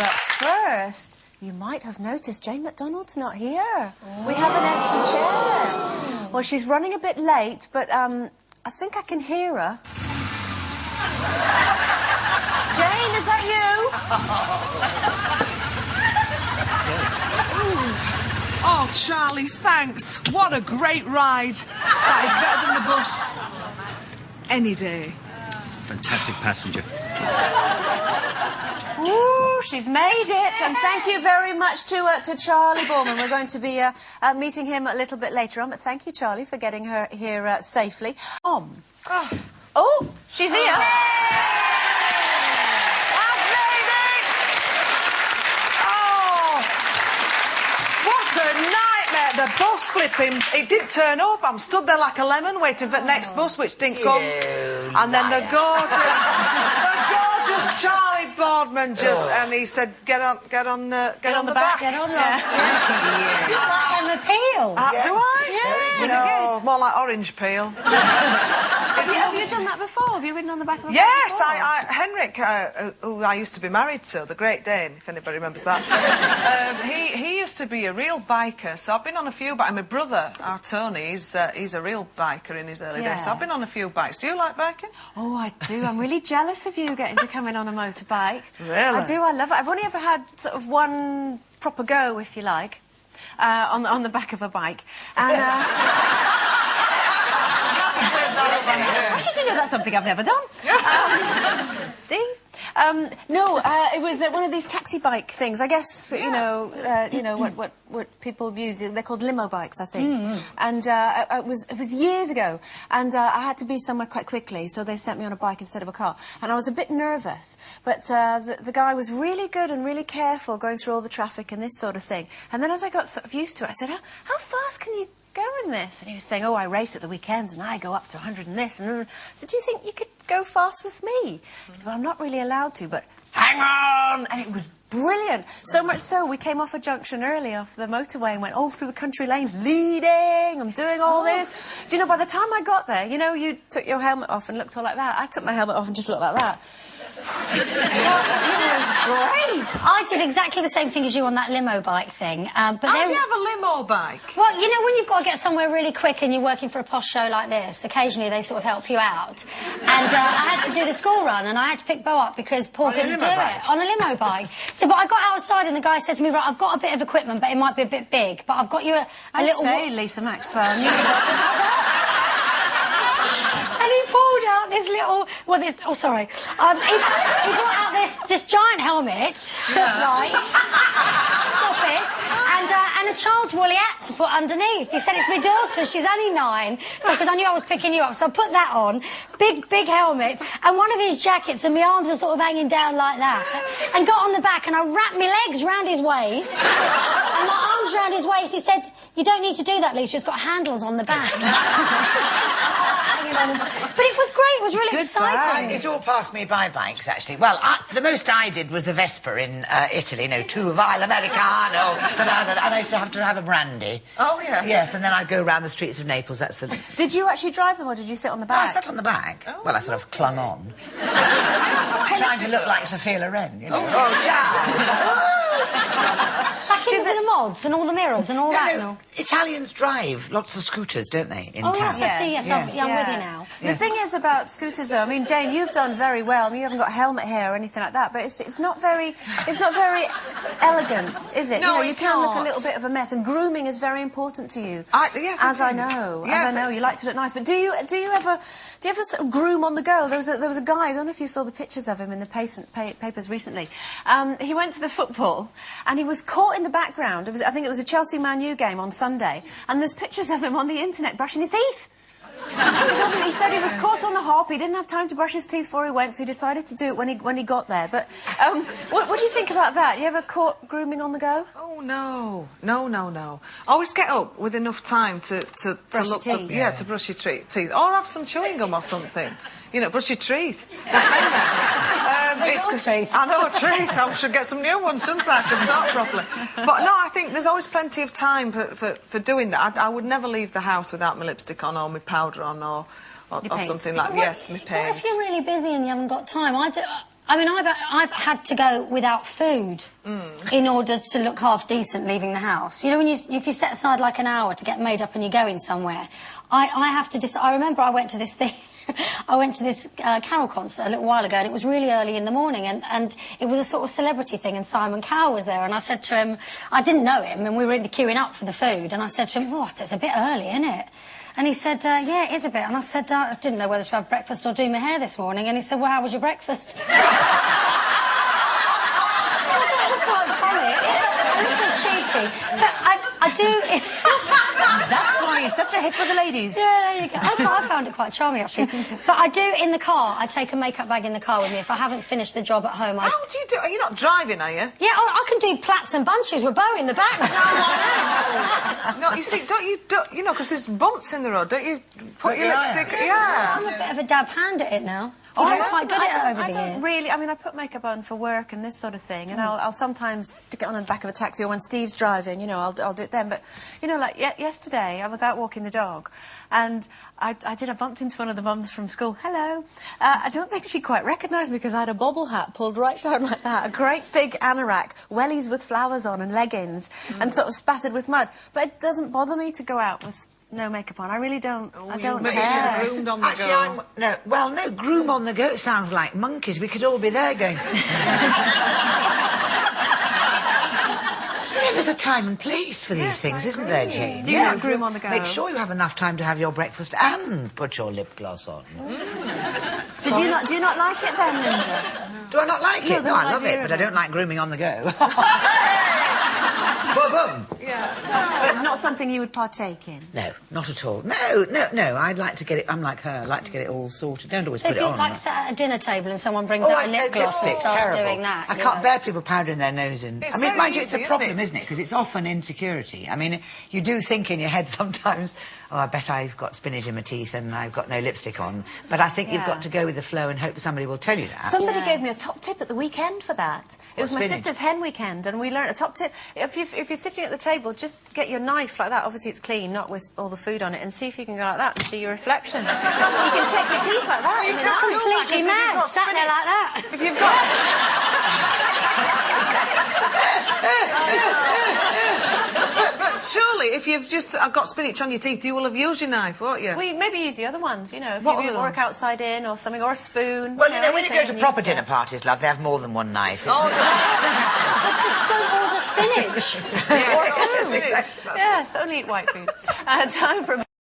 But first, you might have noticed Jane McDonald's not here. Oh. We have an empty chair. Well, she's running a bit late, but I think I can hear her. Jane, is that you? Oh, Charlie, thanks. What a great ride. That is better than the bus. Any day. Fantastic passenger. Ooh, she's made it. And thank you very much to Charlie Borman. We're going to be meeting him a little bit later on. But thank you, Charlie, for getting her here safely. Oh, she's here. The bus flipping, it did turn up. I'm stood there like a lemon waiting for the next bus, which didn't come. And then the gorgeous Charlie Boardman and he said, get on the back. Get on, love. Yeah. You like an appeal. Do I? Yeah. Was it good? More like orange peel. Have you done that before? Have you ridden on the back of a bike? Yes, Henrik, who I used to be married to, the Great Dane, if anybody remembers that. He used to be a real biker, so I've been on a few bikes. My brother, our Tony, he's a real biker in his early days, so I've been on a few bikes. Do you like biking? Oh, I do. I'm really jealous of you getting to come in on a motorbike. Really? I do. I love it. I've only ever had sort of one proper go, if you like, on the back of a bike. And, I should know that's something I've never done. Steve? No, it was one of these taxi bike things. I guess you know what people use. They're called limo bikes, I think. And it was years ago, and I had to be somewhere quite quickly, so they sent me on a bike instead of a car. And I was a bit nervous, but the guy was really good and really careful going through all the traffic and this sort of thing. And then as I got sort of used to it, I said, "How fast can you go in this?" And he was saying, "Oh, I race at the weekends and I go up to 100 and this." And I said, "Do you think you could go fast with me?" He said, "Well, I'm not really allowed to, but hang on!" And it was brilliant. So much so, we came off a junction early off the motorway and went all through the country lanes, leading. I'm doing all this. Do you know, by the time I got there, you know, you took your helmet off and looked all like that. I took my helmet off and just looked like that. It was great. I did exactly the same thing as you on that limo bike thing. But how do you have a limo bike? Well, you know, when you've got to get somewhere really quick and you're working for a posh show like this, occasionally they sort of help you out. And I had to do the school run and I had to pick Bo up because Paul couldn't do it on a limo bike. So, but I got outside and the guy said to me, "Right, I've got a bit of equipment, but it might be a bit big, but I've got you a little..." Say, Lisa Maxwell. And he pulled out this little... Well, this... Oh, sorry. He brought out this just giant helmet. Right. Stop it. And a child's woolly hat to put underneath. He said, "It's my daughter. She's only 9. So, because I knew I was picking you up. So I put that on. Big helmet. And one of his jackets and my arms were sort of hanging down like that. And got on the back and I wrapped my legs round his waist. And my arms round his waist. He said, "You don't need to do that, Lisa. It's got handles on the back." But it was great. It was really exciting. It all passed me by bikes, actually. Well, the most I did was the Vespa in Italy. No, 2 Vile Americano. And I used to have a brandy. Oh, yeah. Yes, and then I'd go around the streets of Naples. That's the... Did you actually drive them or did you sit on the back? No, I sat on the back. Oh. Well, I sort of clung on. Trying to look like Sophia Loren, you know. Oh, ciao! Back into the mods and all the mirrors and all that. No. Italians drive lots of scooters, don't they, in town? Yes, I see. Yes. I'm with you now. The thing is about scooters, though, I mean, Jane, you've done very well. I mean, you haven't got a helmet here or anything like that, but it's not very elegant, is it? No, you know, you it's can not. look a little bit of a mess, and grooming is very important to you. Yes, as I know, you like to look nice. But do you ever sort of groom on the go? There was a guy. I don't know if you saw the pictures of him in the papers recently. He went to the football, and he was caught in the background. I think it was a Chelsea Man U game on Sunday, and there's pictures of him on the internet brushing his teeth. He said he was caught on the hop. He didn't have time to brush his teeth before he went, so he decided to do it when he got there. But what do you think about that? You ever caught grooming on the go? Oh no. Always get up with enough time to brush look your teeth. to brush your teeth, or have some chewing gum or something. You know, brush your teeth. I know a teeth. I should get some new ones, shouldn't I? I can talk properly. But no, I think there's always plenty of time for doing that. I would never leave the house without my lipstick on or my powder on or something like that. Yes, my paint. What if you're really busy and you haven't got time? I mean, I've had to go without food in order to look half decent leaving the house. You know, if you set aside like an hour to get made up and you're going somewhere, I have to I remember I went to this thing. I went to this carol concert a little while ago, and it was really early in the morning, and it was a sort of celebrity thing, and Simon Cowell was there, and I said to him, I didn't know him, and we were queuing up for the food, and I said to him, what, it's a bit early, isn't it? And he said, yeah, it is a bit. And I said, I didn't know whether to have breakfast or do my hair this morning, and he said, well, how was your breakfast? That was quite funny. A little cheeky, but I do... That's why you're such a hit with the ladies. Yeah, there you go. I found it quite charming, actually. But I do, in the car, I take a makeup bag in the car with me. If I haven't finished the job at home, How do you do... Are you not driving, are you? Yeah, I can do plaits and bunches with Bo in the back. No, you see, don't you know, because there's bumps in the road, don't you put your lipstick... Yeah. I'm a bit of a dab hand at it now. You get quite good at it over the years. I don't really... I mean, I put makeup on for work and this sort of thing, and I'll sometimes stick it on the back of a taxi, or when Steve's driving, you know, I'll do it then. But, you know, like yesterday, I was out walking the dog, and I bumped into one of the mums from school. Hello. I don't think she quite recognised me because I had a bobble hat pulled right down like that, a great big anorak, wellies with flowers on and leggings, and sort of spattered with mud. But it doesn't bother me to go out with no makeup on. I really don't. I don't care. Groomed on the Actually, go. no, groom on the go sounds like monkeys. We could all be there going... There's a time and place for these things, isn't there, Jane? Do you know groom on the go? Make sure you have enough time to have your breakfast and put your lip gloss on. So do you not like it then, Lynda? Do I not like it? No, I love it, but I don't like grooming on the go. Boom, boom. Yeah. But it's not something you would partake in? No, not at all. No. I'd like to get it... I'm like her. I like to get it all sorted. Don't always put it on. So if you, like, sat at a dinner table and someone brings out a lip gloss and starts doing that... I can't bear people powdering their nose in. It's I mean, mind you, easy, it's a problem, isn't it? Because it's often insecurity. I mean, you do think in your head sometimes, oh, I bet I've got spinach in my teeth and I've got no lipstick on. But I think you've got to go with the flow and hope somebody will tell you that. Somebody gave me a top tip at the weekend for that. It was my spinach? sister's hen weekend, and we learnt a top tip. If you're sitting at the table, just get your knife like that. Obviously, it's clean, not with all the food on it, and see if you can go like that and see your reflection. You can check your teeth like that. You in the can't knife. do Completely that, 'cause mad, sat there like that. If you've got... but surely, if you've just got spinach on your teeth, you will have used your knife, won't you? Well, maybe use the other ones, you know, if What you other work ones? outside in or something, or a spoon. Well, you know, when you anything go to you proper use dinner parties, love, they have more than one knife. But just don't order spinach. Yeah, only eat white food. Time for...